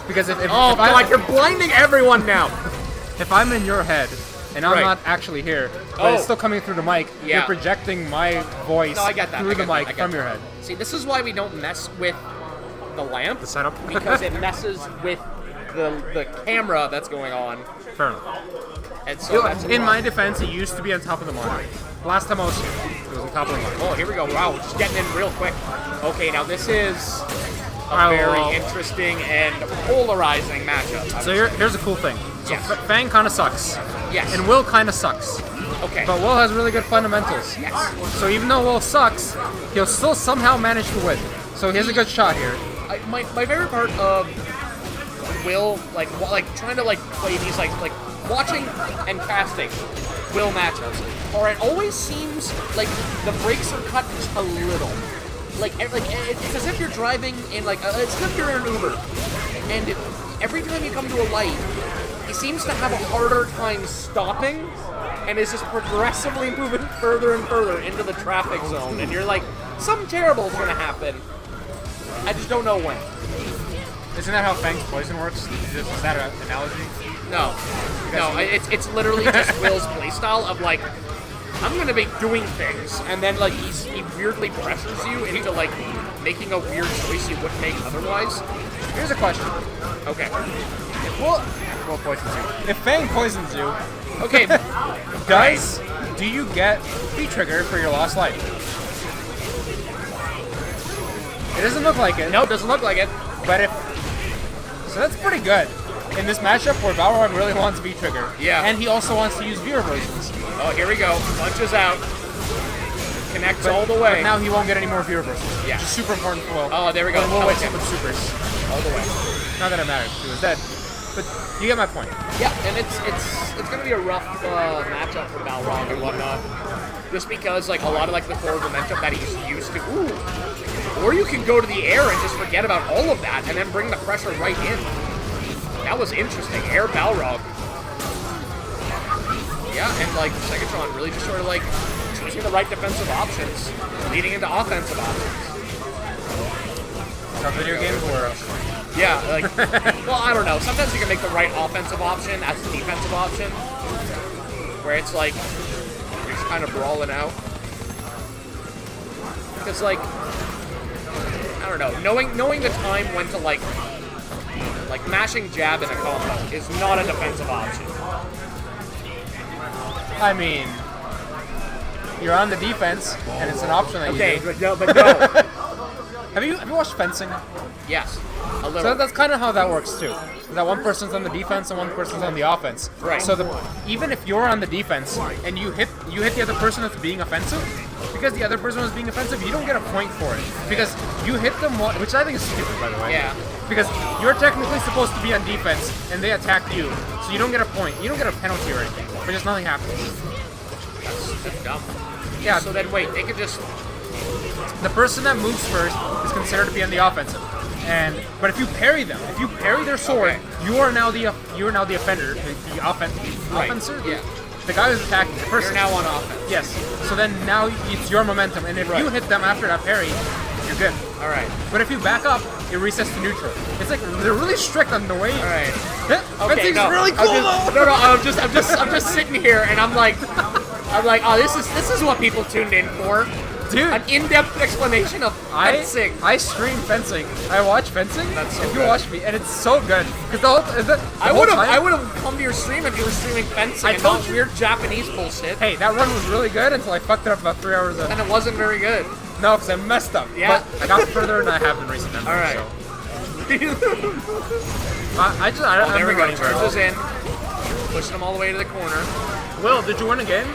Because if Oh God, you're blinding everyone now. if I'm in your head and I'm not actually here, but it's still coming through the mic, you're projecting my voice through the mic from your head. See, this is why we don't mess with the lamp. The setup. Because it messes with the camera that's going on. Fair enough. And so in my defense, it used to be on top of the monitor. Last time it was on top of the monitor. Oh, here we go. Wow, we're just getting in real quick. Okay, now this is a very interesting and polarizing matchup. So here's a cool thing. So F.A.N.G kind of sucks. Yes. And Will kind of sucks. Okay. But Will has really good fundamentals. Yes. So even though Will sucks, he'll still somehow manage to win. So he has a good shot here. My favorite part of Will, like trying to play these like watching and casting Will matchups, or it always seems like the brakes are cut just a little. It's as if you're driving in it's as if you're in an Uber, and every time you come to a light, he seems to have a harder time stopping, and is just progressively moving further and further into the traffic zone. And you're like, something terrible is gonna happen. I just don't know when. Isn't that how F.A.N.G's poison works? Is that an analogy? No. It's literally just Will's playstyle of I'm gonna be doing things, and then he weirdly pressures you into making a weird choice you wouldn't make otherwise. Here's a question. Okay. If Will poisons you. If F.A.N.G poisons you, okay. Do you get V-trigger for your lost life? It doesn't look like it. No, it doesn't look like it. But so that's pretty good in this matchup where Balrog really wants V-trigger. Yeah. And he also wants to use V-reversions. Oh, here we go. Punches out. Connects all the way. But now he won't get any more V-reversals. Yeah. Which is super important for Will. Oh, there we go. Will wakes up with supers. All the way. Not that it matters. He was dead. But you get my point. Yeah, and it's gonna be a rough matchup for Balrog and whatnot. Just because a lot of the forward momentum that he's used to. Ooh. Or you can go to the air and just forget about all of that and then bring the pressure right in. That was interesting. Air Balrog. Yeah, and SegaTRON really just sort of choosing the right defensive options, leading into offensive options. How video games or yeah, well, I don't know. Sometimes you can make the right offensive option as the defensive option, where it's you're just kind of brawling out. Because I don't know, knowing the time when to mashing jab in a combo is not a defensive option. I mean, you're on the defense, and it's an option that you do. But no. Have you watched fencing? Yes, a little. So that's kind of how that works too. That one person's on the defense and one person's on the offense. Right. So even if you're on the defense and you hit the other person that's being offensive, because the other person was being offensive, you don't get a point for it because you hit them, which I think is stupid, by the way. Yeah. Because you're technically supposed to be on defense and they attacked you, so you don't get a point. You don't get a penalty or anything, because nothing happens. That's just dumb. Yeah. So then wait, they could just. The person that moves first is considered to be on the offensive. But if you parry them, if you parry their sword, you are now the offender, the offenser. Yeah. The guy who's attacking the person. You're now on offense. Yes. So then now it's your momentum, and if you hit them after that parry, you're good. All right. But if you back up, it resets to neutral. It's they're really strict on the way. All right. Fencing's really cool. I'm just sitting here, and I'm like, oh, this is what people tuned in for. Dude, an in-depth explanation of fencing. I stream fencing. I watch fencing. That's so if you good. watch me, and it's so good because I would have come to your stream if you were streaming fencing and not weird Japanese bullshit. Hey, that run was really good until I fucked it up about 3 hours ago. And it wasn't very good. No, because I messed up. Yeah. But I got further than I have in recent memory. All right. So. There we go. Charges in, pushing them all the way to the corner. Will, did you win a game?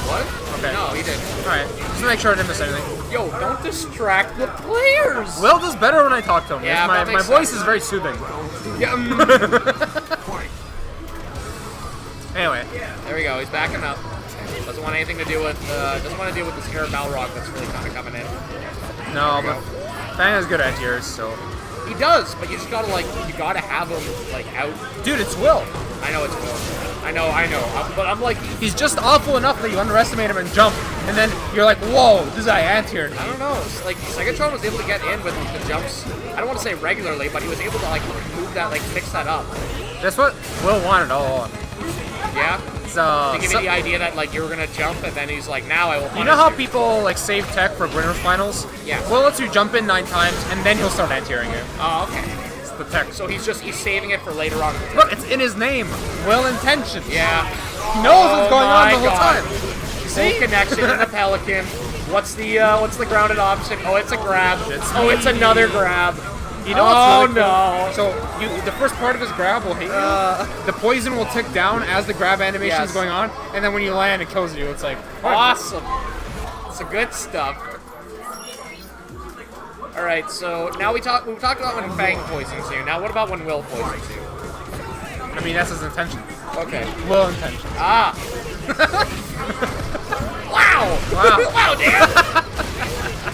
What? Okay. No, he didn't. Alright, just to make sure I didn't miss anything. Yo, don't distract the players! Will does better when I talk to him. Yeah, my voice is very soothing. Yeah. Anyway. There we go, he's backing up. Doesn't want anything to do with, doesn't want to deal with this air Balrog that's really kind of coming in. No, but F.A.N.G has good anti-airs, so. He does, but you just gotta you gotta have him out. Dude, it's Will. I know it's Will. I know. But I'm like, He's just awful enough that you underestimate him and jump, and then you're like, whoa, this guy anti-aired me. I don't know. It's like SegaTRON was able to get in with the jumps. I don't want to say regularly, but he was able to move that, fix that up. That's what Will wanted all along. Yeah. So, to give you the idea that you were gonna jump, and then he's like, now I will. You know how people save tech for winners finals? Yeah. Will lets you jump in 9 times, and then he'll start anti-airing you. Oh, okay. It's the tech. So he's saving it for later on. Look, it's in his name. WillIntentions. Yeah. He knows what's going on the whole God. time. Full connection in the Pelican. What's the grounded option? Oh, it's a grab. It's another grab. You know what's really cool? No. So the first part of his grab will hit you. The poison will tick down as the grab animation is going on, and then when you land, it kills you. It's like awesome. It's a good stuff. All right, so now we talked about when F.A.N.G poisons you. Now what about when Will poisons you? I mean, that's his intention. Okay. WillIntentions. Ah. Wow. Wow, Dan.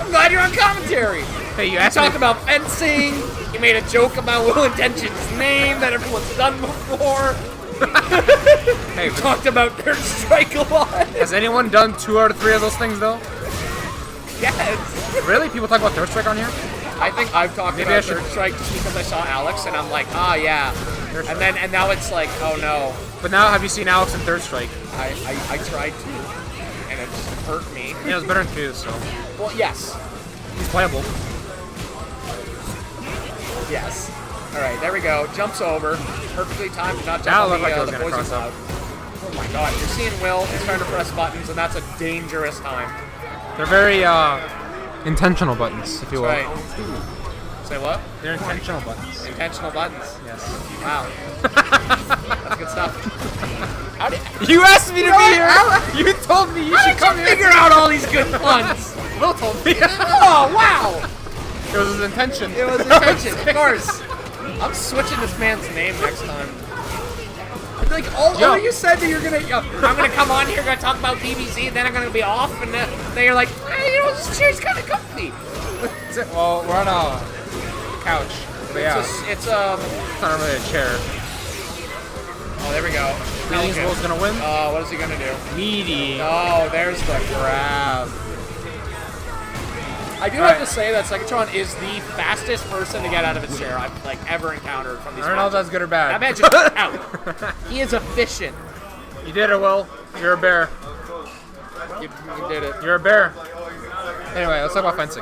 I'm glad you're on commentary. Hey, you talked about fencing. You made a joke about WillIntentions' name that everyone's done before. Hey, you talked about Third Strike a lot. Has anyone done 2 out of 3 of those things though? Yes. Really? People talk about Third Strike on here? I think I've talked about Third Strike because I saw Alex and I'm like, yeah. And now it's like, oh no. But now, have you seen Alex in Third Strike? I tried to, and it just hurt me. Yeah, it was better than 2, so. Well, yes. He's playable. Yes. All right, there we go. Jumps over. Perfectly timed to not jump on the poison cloud. Oh my god, you're seeing Will. He's trying to press buttons, and that's a dangerous time. They're very intentional buttons, if you will. Right. Say what? They're intentional buttons. Intentional buttons. Yes. Wow. That's good stuff. You asked me to be here. You told me you should come here. Figure out all these good puns. Will told me. Oh wow. It was his intention. It was his intention, of course. I'm switching this man's name next time. All you said that you're gonna, I'm gonna come on here, gonna talk about DBZ, and then I'm gonna be off, and then you're like, hey, this chair's kind of comfy. Well, we're on a couch. But yeah, it's not really a chair. Oh, there we go. Will's gonna win. What is he gonna do? Meaty. Oh, there's the grab. I do have to say that SegaTRON is the fastest person to get out of his chair I've ever encountered from these. I don't know if that's good or bad. That man just out. He is efficient. You did it, Will. You're a bear. You did it. You're a bear. Anyway, let's talk about fencing.